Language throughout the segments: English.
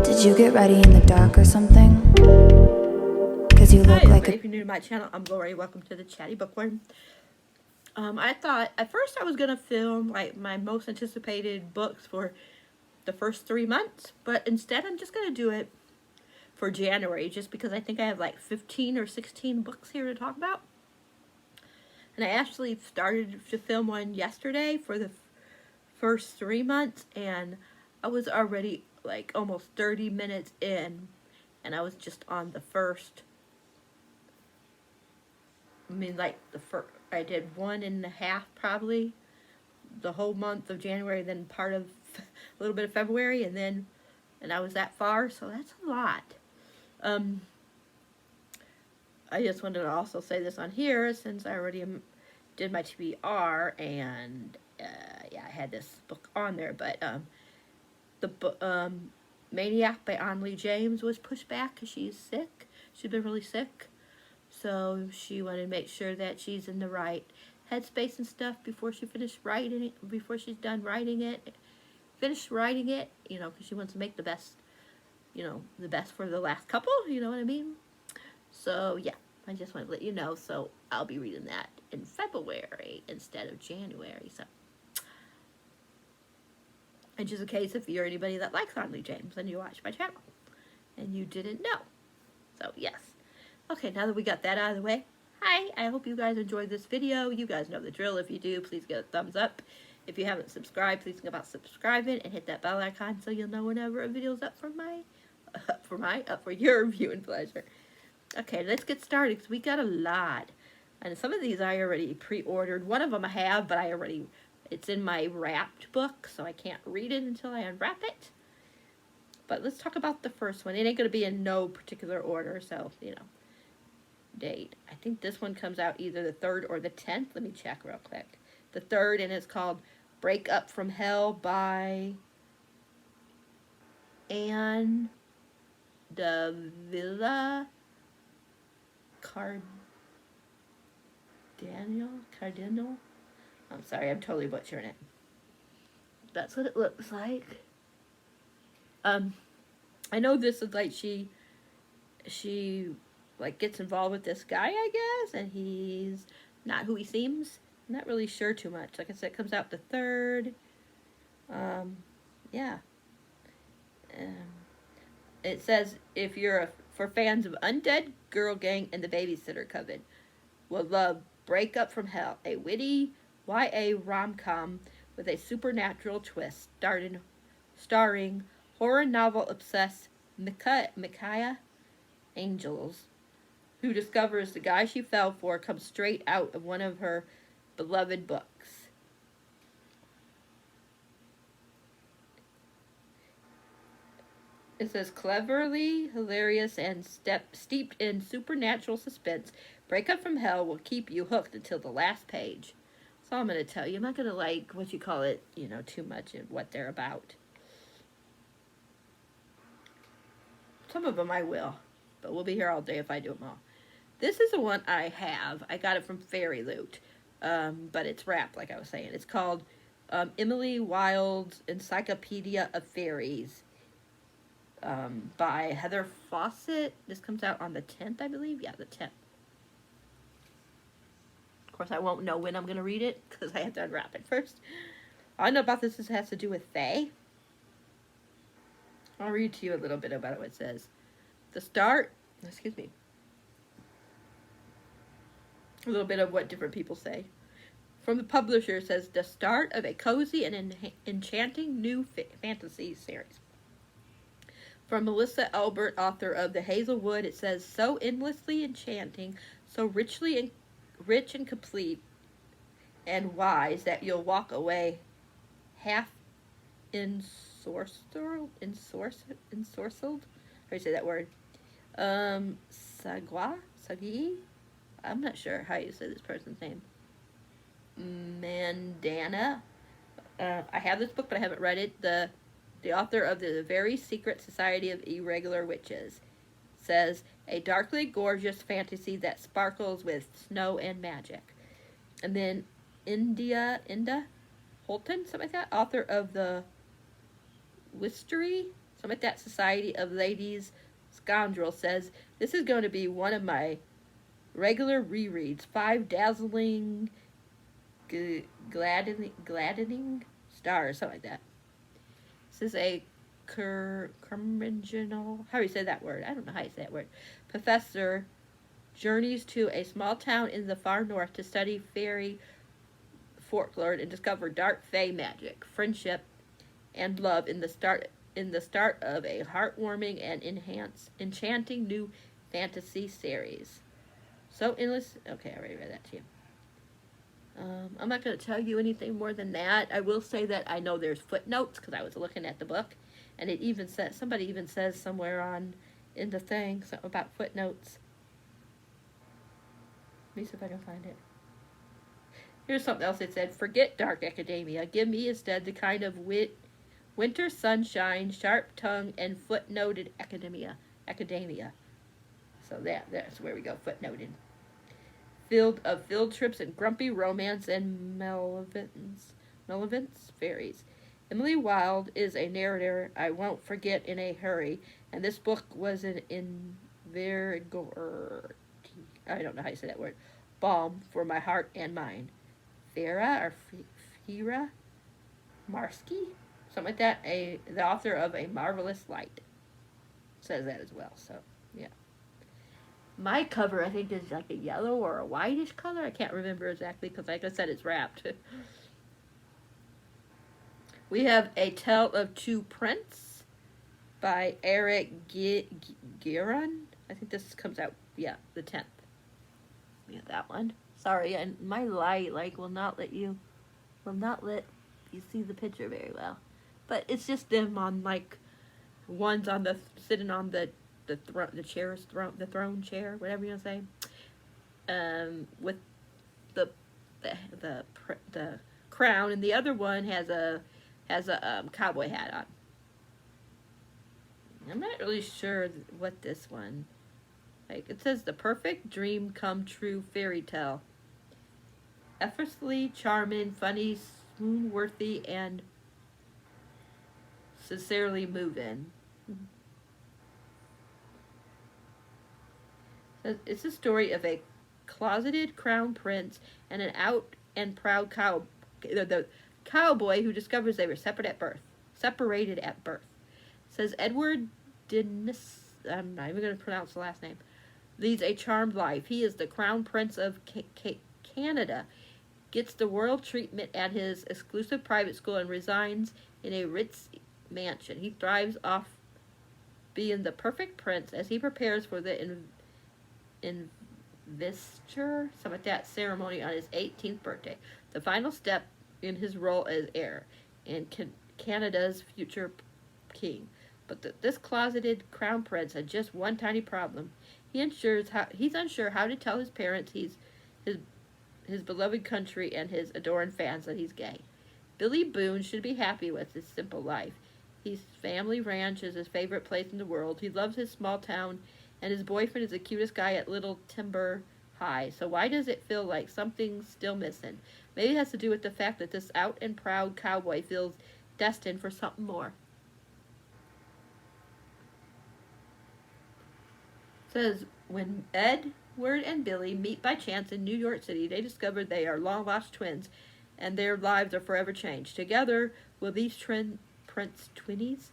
Did you get ready in the dark or something? Cause you look like a... If you're new to my channel, I'm Glory. Welcome to the Chatty Bookworm. I thought at first I was gonna film like my most anticipated books for the first 3 months, but instead I'm just gonna do it for January, just because I think I have like 15 or 16 books here to talk about. And I actually started to film one yesterday for the first 3 months, and I was already like almost 30 minutes in, and I was just on the first. I did 1.5 probably the whole month of January, then part of a little bit of February, and I was that far, so that's a lot. I just wanted to also say this on here since I already did my TBR, and yeah, I had this book on there, but the Maniac by Anley James was pushed back because she's sick. She's been really sick. So she wanted to make sure that she's in the right headspace and stuff before she finished writing it, before she's done writing it, finished writing it, because she wants to make the best, the best for the last couple, you know what I mean? So yeah, I just want to let you know. So I'll be reading that in February instead of January. So, and just in case if you're anybody that likes Anley James and you watch my channel and you didn't know. So yes. Okay, now that we got that out of the way, hi, I hope you guys enjoyed this video. You guys know the drill. If you do, please give a thumbs up. If you haven't subscribed, please think about subscribing and hit that bell icon so you'll know whenever a video's up for your viewing pleasure. Okay, let's get started because we got a lot. And some of these I already pre-ordered. One of them I have, but it's in my wrapped book, so I can't read it until I unwrap it. But let's talk about the first one. It ain't going to be in no particular order, so, date. I think this one comes out either the 3rd or the 10th. Let me check real quick. The 3rd, and it's called Break Up From Hell by Anne Davila Cardinal. I'm sorry, I'm totally butchering it. That's what it looks like. I know this is like she like gets involved with this guy, I guess, and he's not who he seems. I'm not really sure too much. Like I said, it comes out the 3rd. Yeah. It says if you're for fans of Undead, Girl Gang, and The Babysitter Coven, will love Break Up From Hell, a witty YA rom-com with a supernatural twist, starring horror novel obsessed Micaiah Angels, who discovers the guy she fell for comes straight out of one of her beloved books. It says cleverly hilarious and steeped in supernatural suspense, Break Up From Hell will keep you hooked until the last page. That's all I'm going to tell you. I'm not going to too much of what they're about. Some of them I will, but we'll be here all day if I do them all. This is the one I have. I got it from Fairy Loot, but it's wrapped, like I was saying. It's called Emily Wilde's Encyclopedia of Fairies, by Heather Fawcett. This comes out on the 10th, I believe. Yeah, the 10th. Of course, I won't know when I'm going to read it because I have to unwrap it first. All I know about this is it has to do with Fae. I'll read to you a little bit about what it says. A little bit of what different people say. From the publisher, it says, the start of a cozy and enchanting new fantasy series. From Melissa Albert, author of The Hazelwood, it says, so endlessly enchanting, so rich and complete and wise that you'll walk away half ensorcelled. How do you say that word? Sagi? I'm not sure how you say this person's name. Mandana. I have this book, but I haven't read it. The author of The Very Secret Society of Irregular Witches says, a darkly gorgeous fantasy that sparkles with snow and magic. And then Inda Holton, something like that, author of The Wistery Some at that Society of Ladies Scoundrel says, this is going to be one of my regular rereads. 5 dazzling, gladdening stars, something like that. This is a curmudgeonal, how do you say that word? I don't know how you say that word. Professor journeys to a small town in the far north to study fairy folklore and discover dark fae magic, friendship, and love in the start of a heartwarming and enchanting new fantasy series. So endless. Okay, I already read that to you. I'm not going to tell you anything more than that. I will say that I know there's footnotes because I was looking at the book, and it even says, somebody even says somewhere on in the thing something about footnotes. Let me see if I can find it. Here's something else it said. Forget dark academia. Give me instead the kind of winter sunshine, sharp tongue, and footnoted academia. So that's where we go, footnoted. Filled trips and grumpy romance and malevolence fairies. Emily Wilde is a narrator I won't forget in a hurry, and this book was an invigorating, I don't know how you say that word, balm for my heart and mind. Fira Marsky, something like that. The author of A Marvelous Light says that as well. So yeah. My cover, I think, is like a yellow or a whitish color. I can't remember exactly because, like I said, it's wrapped. We have A Tale of Two Princes by Eric Guerin. I think this comes out, the 10th. Yeah, that one. Sorry, and my light will not let you see the picture very well. But it's just them on one's on sitting on the throne chair, whatever you want to say, with the crown, and the other one has a cowboy hat on. I'm not really sure what this one, it says the perfect dream come true fairy tale, effortlessly charming, funny, swoon-worthy, and sincerely moving. It's the story of a closeted crown prince and an out and proud the cowboy who discovers they were separated at birth. Says Edward Dennis, I'm not even going to pronounce the last name, leads a charmed life. He is the crown prince of Canada, gets the royal treatment at his exclusive private school, and resides in a Ritz mansion. He thrives off being the perfect prince as he prepares for the investiture, something like that, ceremony on his 18th birthday, the final step in his role as heir and Canada's future king. But this closeted crown prince had just one tiny problem. He's unsure how to tell his parents his beloved country and his adoring fans that he's gay. Billy Boone should be happy with his simple life. His family ranch is his favorite place in the world. He loves his small town, and his boyfriend is the cutest guy at Little Timber High. So why does it feel like something's still missing? Maybe it has to do with the fact that this out and proud cowboy feels destined for something more. It says, when Edward and Billy meet by chance in New York City, they discover they are long-lost twins, and their lives are forever changed. Together, will these Prince twinnies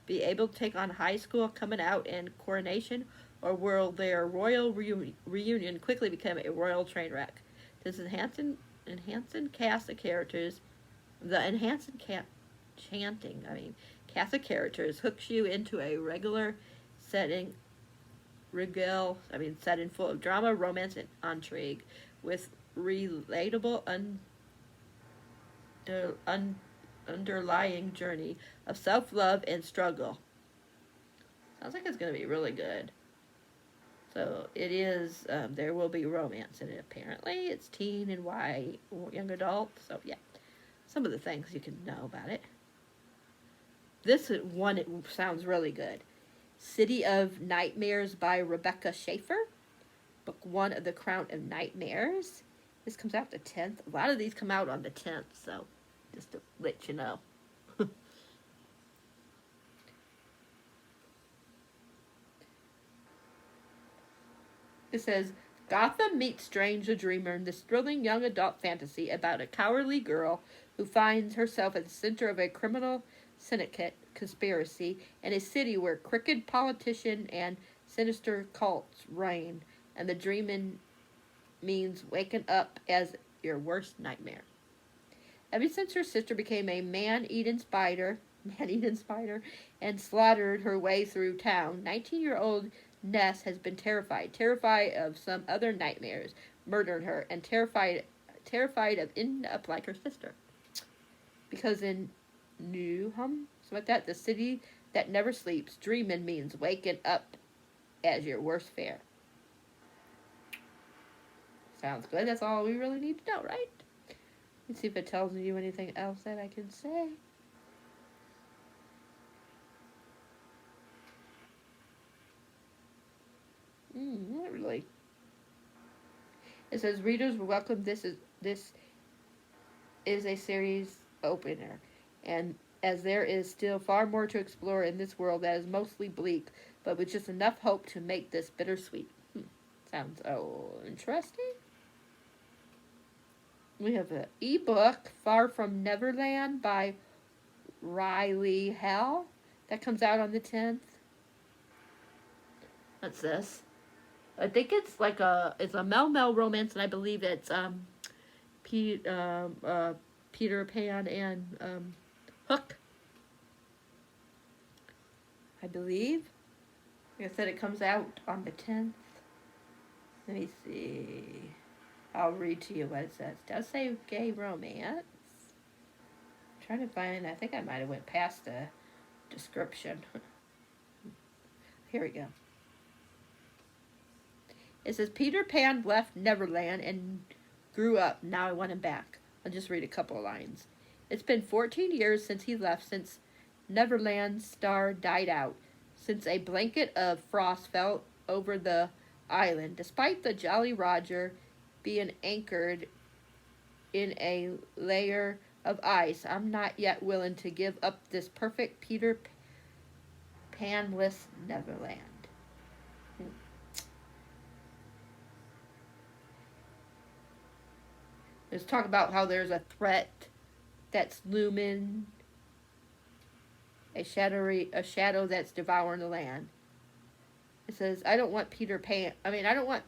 be able to take on high school coming out and coronation, or will their royal reunion quickly become a royal train wreck? This enhancing cast of characters, cast of characters hooks you into a setting full of drama, romance, and intrigue, with relatable underlying journey of self-love and struggle. Sounds like it's going to be really good. So it is, there will be romance in it, apparently. It's teen and young adult. So yeah, some of the things you can know about it. This one, it sounds really good. City of Nightmares by Rebecca Schaeffer. Book 1 of the Crown of Nightmares. This comes out the 10th. A lot of these come out on the 10th, so just to let you know. It says, Gotham meets Strange the Dreamer, this thrilling young adult fantasy about a cowardly girl who finds herself at the center of a criminal syndicate conspiracy in a city where crooked politicians and sinister cults reign, and the dreaming means waking up as your worst nightmare. Ever since her sister became a man-eating spider, and slaughtered her way through town, 19-year-old Ness has been terrified of some other nightmares murdering her, and terrified of ending up like her sister. Because in Newham, something like that, the city that never sleeps, dreaming means waking up as your worst fear. Sounds good. That's all we really need to know, right? Let's see if it tells you anything else that I can say. Not really. It says readers were welcome. This is a series opener, and as there is still far more to explore in this world that is mostly bleak, but with just enough hope to make this bittersweet. Sounds interesting. We have an ebook, Far From Neverland by Riley Hell. That comes out on the 10th. What's this? I think it's like it's a Mel romance, and I believe it's Peter Pan and Hook. I believe. Like I said, it comes out on the 10th. Let me see. I'll read to you what it says. It does say gay romance. I'm trying to find, I think I might have went past the description. Here we go. It says, Peter Pan left Neverland and grew up. Now I want him back. I'll just read a couple of lines. It's been 14 years since he left, since Neverland's star died out, since a blanket of frost fell over the island. Despite the Jolly Roger being anchored in a layer of ice, I'm not yet willing to give up this perfect Peter Panless Neverland. Let's talk about how there's a threat that's looming, a shadow that's devouring the land. It says, I don't want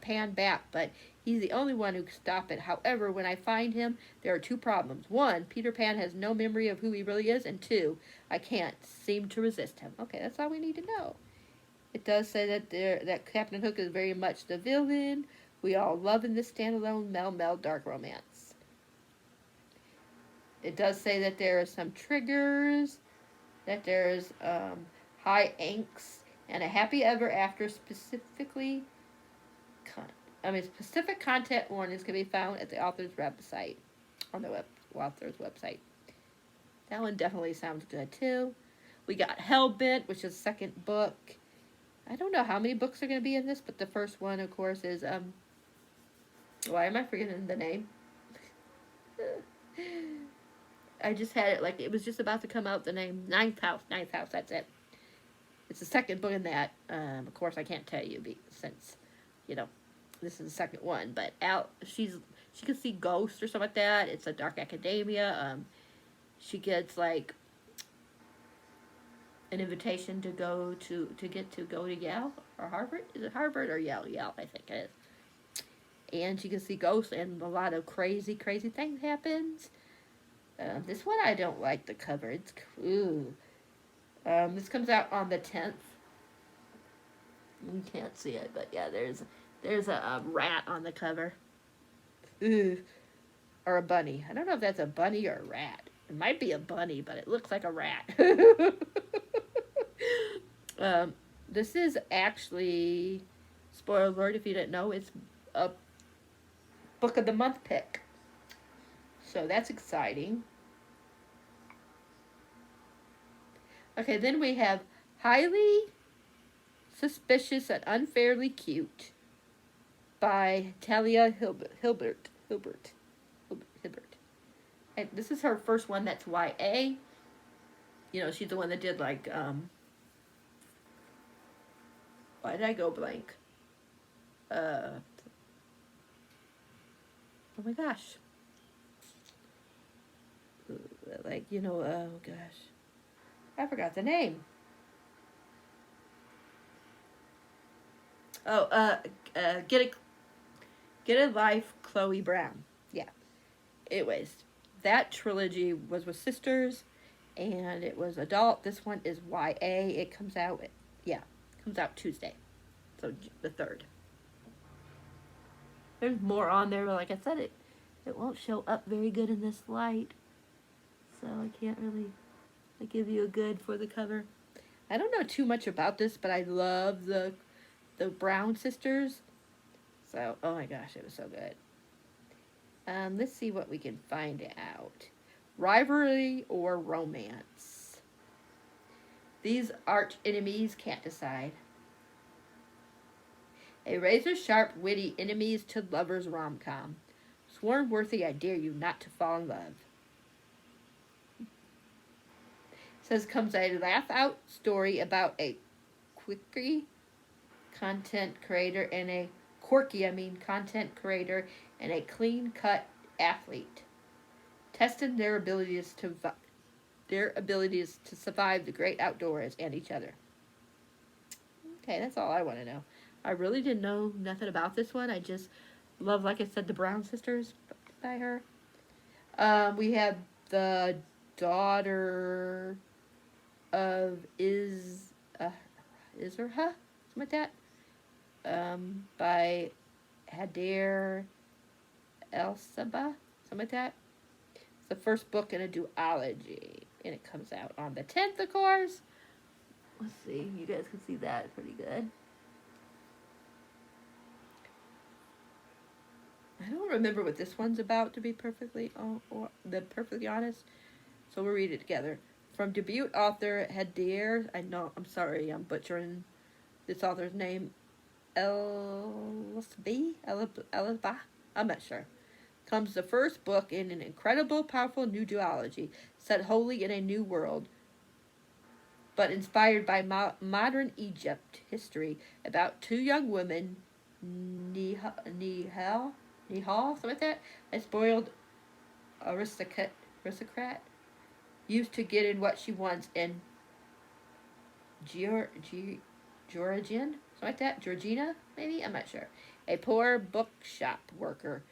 Pan back, but he's the only one who can stop it. However, when I find him, there are two problems. One, Peter Pan has no memory of who he really is, and two, I can't seem to resist him. Okay, that's all we need to know. It does say that Captain Hook is very much the villain we all love in this standalone Mel dark romance. It does say that there are some triggers, that there's high angst, and a happy ever after specific content warnings can be found at the author's website, on the author's website. That one definitely sounds good too. We got Hellbent, which is the second book. I don't know how many books are going to be in this, but the first one, of course, is why am I forgetting the name? I just had it like it was just about to come out. The name Ninth House, that's it. It's the second book in that. Of course, I can't tell you since, this is the second one. But she can see ghosts or something like that. It's a dark academia. She gets like an invitation to go to Yale or Harvard. Is it Harvard or Yale? Yale, I think it is. And she can see ghosts, and a lot of crazy things happens. This one I don't like the cover. It's cool. This comes out on the 10th. You can't see it, but yeah, there's a rat on the cover. Ooh. Or a bunny. I don't know if that's a bunny or a rat. It might be a bunny, but it looks like a rat. This is actually, spoiler alert if you didn't know, it's a Book of the Month pick. So that's exciting. Okay, then we have Highly Suspicious and Unfairly Cute by Talia Hilbert. And this is her first one that's YA. She's the one that did like, why did I go blank? oh my gosh. Like, oh gosh. I forgot the name. Oh, Get a Life, Chloe Brown. Yeah. Anyways, that trilogy was with sisters, and it was adult. This one is YA. It comes out, yeah, comes out Tuesday, so the 3rd. There's more on there, but like I said, it won't show up very good in this light, so I can't really give you a good for the cover. I don't know too much about this, but I love the Brown sisters. So, oh my gosh, it was so good. Let's see what we can find out. Rivalry or romance? These arch enemies can't decide. A razor-sharp, witty enemies to lovers rom-com. Sworn worthy, I dare you not to fall in love. Says comes a laugh-out story about a quirky content creator and a content creator and a clean-cut athlete, testing their abilities to survive the great outdoors and each other. Okay, that's all I want to know. I really didn't know nothing about this one. I just love, like I said, the Brown sisters by her. We have the daughter of Izerha, something like that, by Hader El-Sabah, something like that. It's the first book in a duology, and it comes out on the 10th, of course. Let's see, you guys can see that pretty good. I don't remember what this one's about, to be perfectly honest. So we'll read it together. From debut author Hadir, I'm sorry, I'm butchering this author's name, Elazba, I'm not sure, comes the first book in an incredible, powerful new duology, set wholly in a new world, but inspired by modern Egypt history about two young women, Nihal, something like that, a spoiled aristocrat, used to get in what she wants, and Georgian, something like that, Georgina, maybe, I'm not sure, a poor bookshop worker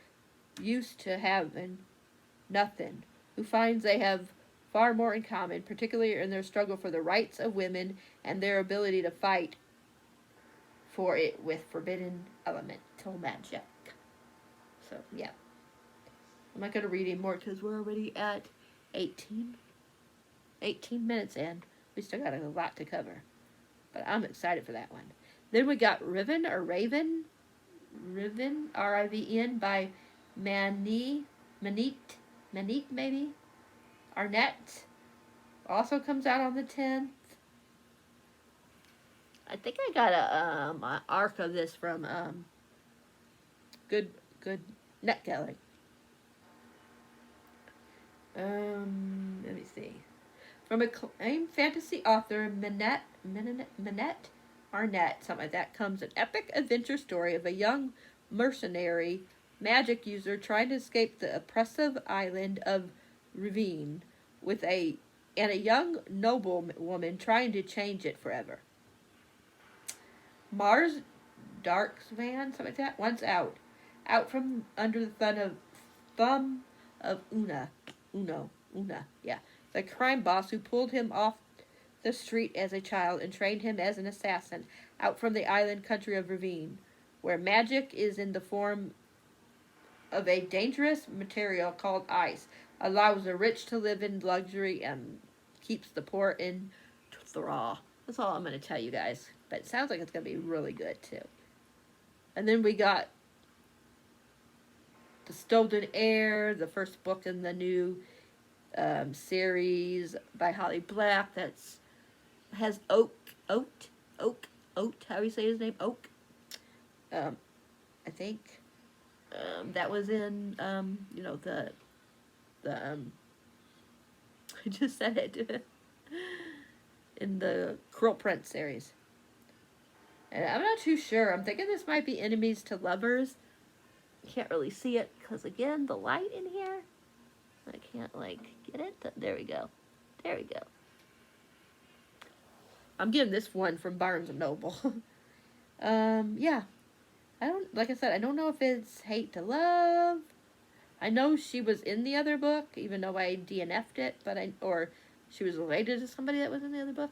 used to having nothing, who finds they have far more in common, particularly in their struggle for the rights of women and their ability to fight for it with forbidden elemental magic. So, yeah. I'm not going to read anymore because we're already at 18 minutes and we still got a lot to cover. But I'm excited for that one. Then we got Riven, R-I-V-N, by Manit, maybe? Arnett. Also comes out on the 10th. I think I got a arc of this from Good Netgallery. Let me see. From acclaimed fantasy author Minette Arnett, something like that, comes an epic adventure story of a young mercenary magic user trying to escape the oppressive island of Ravine with a young noble woman trying to change it forever. Mars Darksvan, something like that, once out from under the thumb of Una, yeah, the crime boss who pulled him off the street as a child and trained him as an assassin out from the island country of Ravine, where magic is in the form of a dangerous material called ice, allows the rich to live in luxury and keeps the poor in thrall. That's all I'm going to tell you guys, but it sounds like it's going to be really good too. And then we got The Stolen Heir, the first book in the new series by Holly Black. Has Oak. How do you say his name? Oak. I think. That was in the I just said it in the Cruel Prince series. And I'm not too sure. I'm thinking this might be enemies to lovers. Can't really see it because, again, the light in here. I can't, like, get it. There we go. There we go. I'm getting this one from Barnes & Noble. Yeah. Like I said, I don't know if it's Hate to Love. I know she was in the other book, even though I DNF'd it, or she was related to somebody that was in the other book.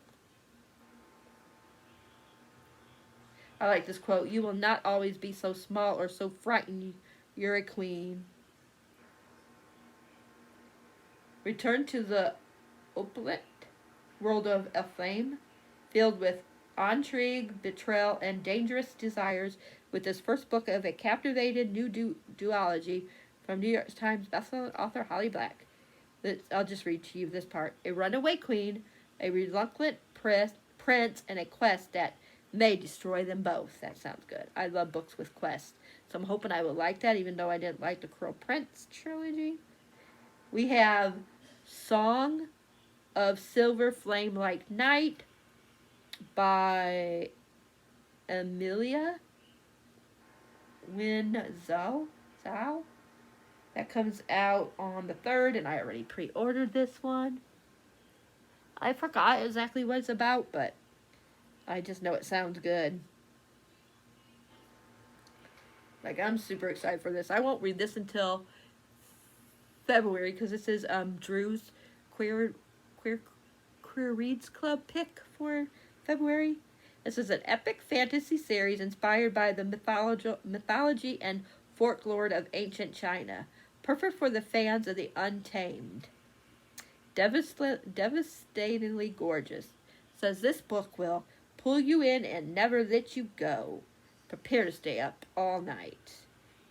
I like this quote. You will not always be so small or so frightened. You're a queen. Return to the opulent world of Elfame, filled with intrigue, betrayal, and dangerous desires, with this first book of a captivated new duology from New York Times bestselling author Holly Black. I'll just read to you this part. A runaway queen, a reluctant prince, and a quest that may destroy them both. That sounds good. I love books with quests, so I'm hoping I will like that, even though I didn't like the Cruel Prince trilogy. We have Song of Silver Flame Like Night by Amelia Win Zhao. That comes out on the 3rd, and I already pre-ordered this one. I forgot exactly what it's about, but I just know it sounds good. Like, I'm super excited for this. I won't read this until February, because this is Drew's Queer Reads Club pick for February. This is an epic fantasy series inspired by the mythology and folklore of ancient China. Perfect for the fans of the Untamed. Devastatingly gorgeous. Says this book will pull you in and never let you go. Prepare to stay up all night.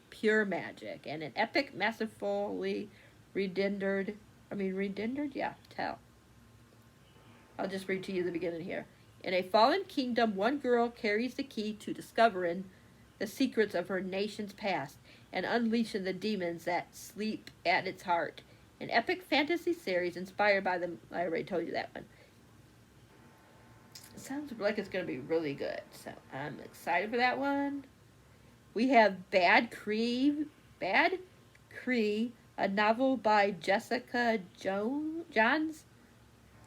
Pure magic. And an epic, masterfully rendered tell. I'll just read to you the beginning here. In a fallen kingdom, one girl carries the key to discovering the secrets of her nation's past and unleashing the demons that sleep at its heart. An epic fantasy series inspired by I already told you that one. It sounds like it's going to be really good, so I'm excited for that one. We have Bad Cree, a novel by Jessica Johns.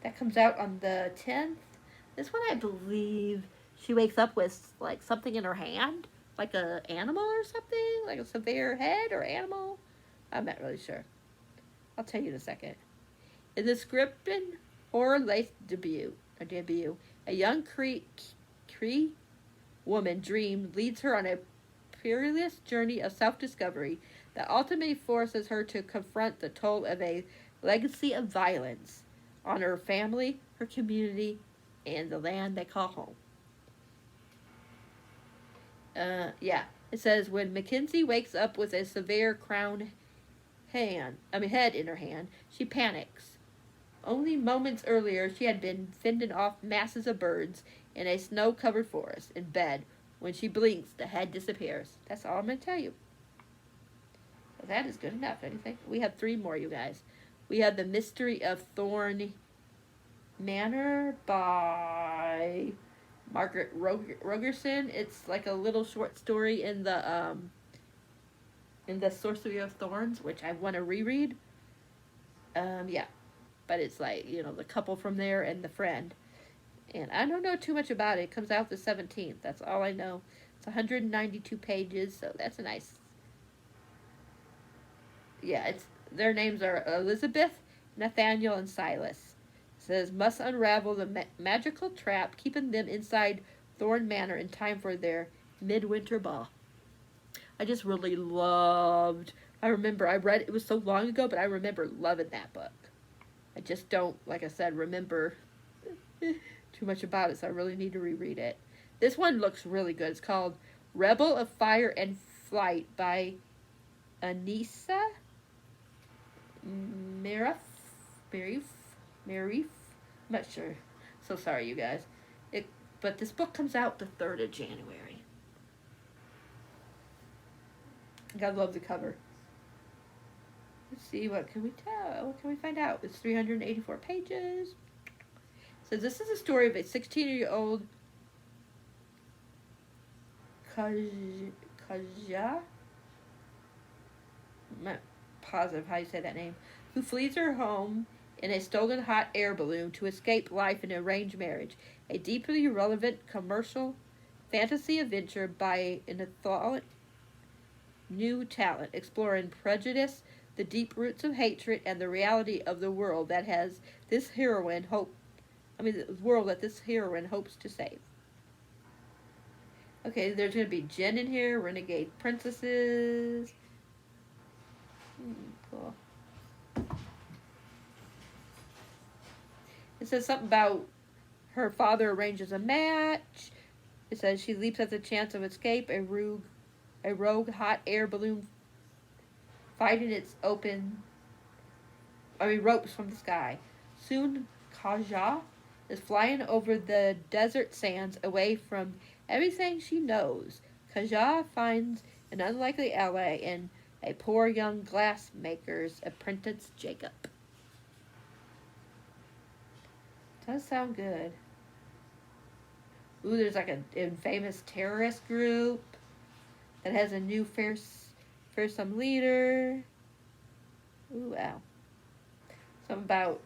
That comes out on the 10th. This one, I believe, she wakes up with, like, something in her hand. Like an animal or something? Like a severe head or animal? I'm not really sure. I'll tell you in a second. In the scripted horror-laced debut, a young Cree woman dream leads her on a perilous journey of self-discovery that ultimately forces her to confront the toll of a legacy of violence on her family, her community, and the land they call home. It says, when Mackenzie wakes up with a severe head in her hand, she panics. Only moments earlier, she had been fending off masses of birds in a snow-covered forest in bed. When she blinks, the head disappears. That's all I'm going to tell you. Well, that is good enough, anything. We have 3 more, you guys. We have The Mystery of Thorn Manor by Margaret Rogerson. It's like a little short story in the Sorcery of Thorns, which I want to reread. But it's like, the couple from there and the friend. And I don't know too much about it. It comes out the 17th. That's all I know. It's 192 pages, so that's a nice... Yeah, their names are Elizabeth, Nathaniel, and Silas. It says, must unravel the magical trap keeping them inside Thorn Manor in time for their midwinter ball. I just really loved... I remember, I read it was so long ago, but I remember loving that book. I just don't, like I said, remember too much about it, so I really need to reread it. This one looks really good. It's called Rebel of Fire and Flight by Anissa Marif. I'm not sure. So sorry, you guys. But this book comes out the 3rd of January. I love the cover. Let's see, what can we tell? What can we find out? It's 384 pages. So this is a story of a 16-year-old Kaja, I'm not positive how you say that name, who flees her home in a stolen hot air balloon to escape life in an arranged marriage. A deeply relevant commercial fantasy adventure by an athletic new talent, exploring prejudice, the deep roots of hatred, and the reality of the world that has this heroine hope. The world that this heroine hopes to save. Okay, there's going to be Jen in here, renegade princesses. Cool. It says something about her father arranges a match. It says she leaps at the chance of escape. A rogue hot air balloon fighting its ropes from the sky. Soon, Kaja is flying over the desert sands away from everything she knows. Kaja finds an unlikely ally in a poor young glassmaker's apprentice, Jacob. Does sound good. Ooh, there's like an infamous terrorist group that has a new fearsome leader. Ooh, wow. Something about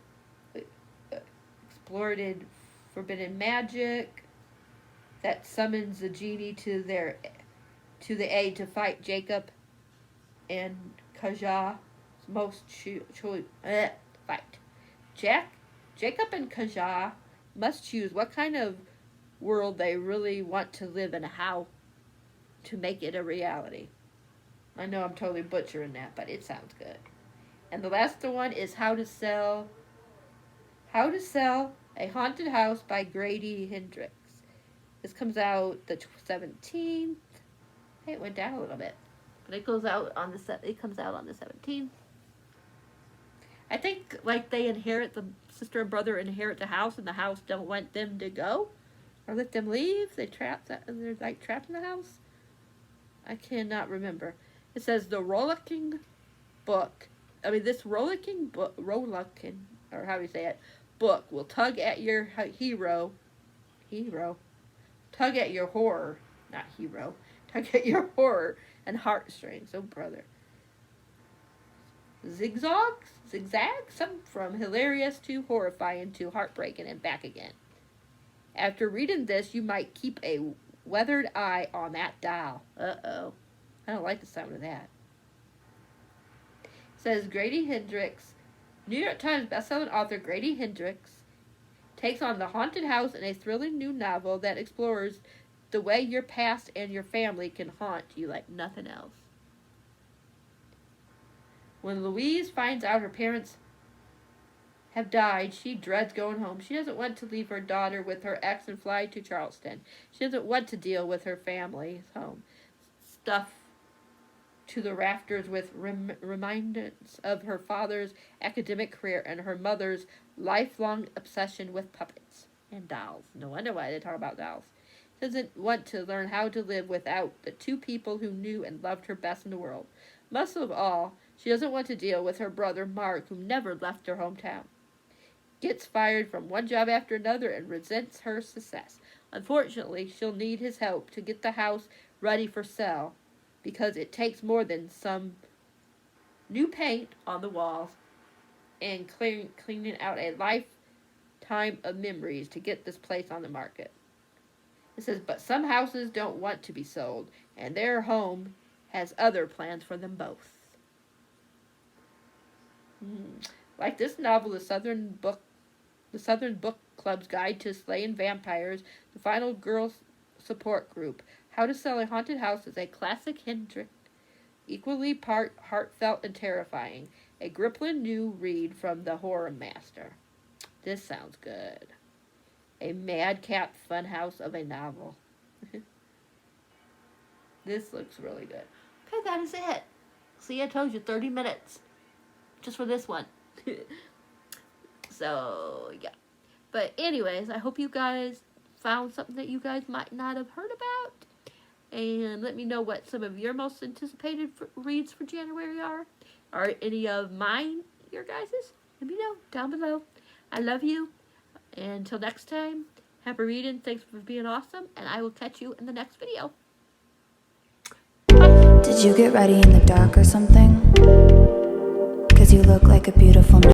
exploited forbidden magic that summons the genie to the aid to fight Jacob and Kaja's most fight. Jacob and Kaja must choose what kind of world they really want to live in and how to make it a reality. I know I'm totally butchering that, but it sounds good. And the last one is How to Sell a Haunted House by Grady Hendrix. This comes out the 17th. Hey, it went down a little bit. But it comes out on the 17th. I think like the sister and brother inherit the house, and the house don't want them to go or let them leave. They're like trapped in the house. I cannot remember. It says the rollicking book. This rollicking book, or how do you say it, book will tug at your tug at your horror, not hero, tug at your horror and heartstrings. Oh, brother. Zigzags, some from hilarious to horrifying to heartbreaking and back again. After reading this, you might keep a weathered eye on that doll. Uh-oh. I don't like the sound of that. It says Grady Hendrix, New York Times bestselling author Grady Hendrix takes on the haunted house in a thrilling new novel that explores the way your past and your family can haunt you like nothing else. When Louise finds out her parents have died, she dreads going home. She doesn't want to leave her daughter with her ex and fly to Charleston. She doesn't want to deal with her family's home stuff to the rafters with reminders of her father's academic career and her mother's lifelong obsession with puppets and dolls. No wonder why they talk about dolls. She doesn't want to learn how to live without the two people who knew and loved her best in the world. Most of all, she doesn't want to deal with her brother Mark, who never left her hometown, gets fired from one job after another, and resents her success. Unfortunately, she'll need his help to get the house ready for sale, because it takes more than some new paint on the walls and cleaning out a lifetime of memories to get this place on the market. It says, but some houses don't want to be sold, and their home has other plans for them both. Like this novel, the Southern Book Club's Guide to Slaying Vampires, the final girl support group, How to Sell a Haunted House, is a classic Hendrix, equally part heartfelt and terrifying. A gripping new read from the horror master. This sounds good. A madcap funhouse of a novel. This looks really good. Okay, that is it. See, I told you 30 minutes. Just for this one. So, yeah. But anyways, I hope you guys found something that you guys might not have heard about. And let me know what some of your most anticipated reads for January are. Or any of mine, your guys's. Let me know down below. I love you. And until next time, happy reading. Thanks for being awesome. And I will catch you in the next video. Did you get ready in the dark or something? 'Cause you look like a beautiful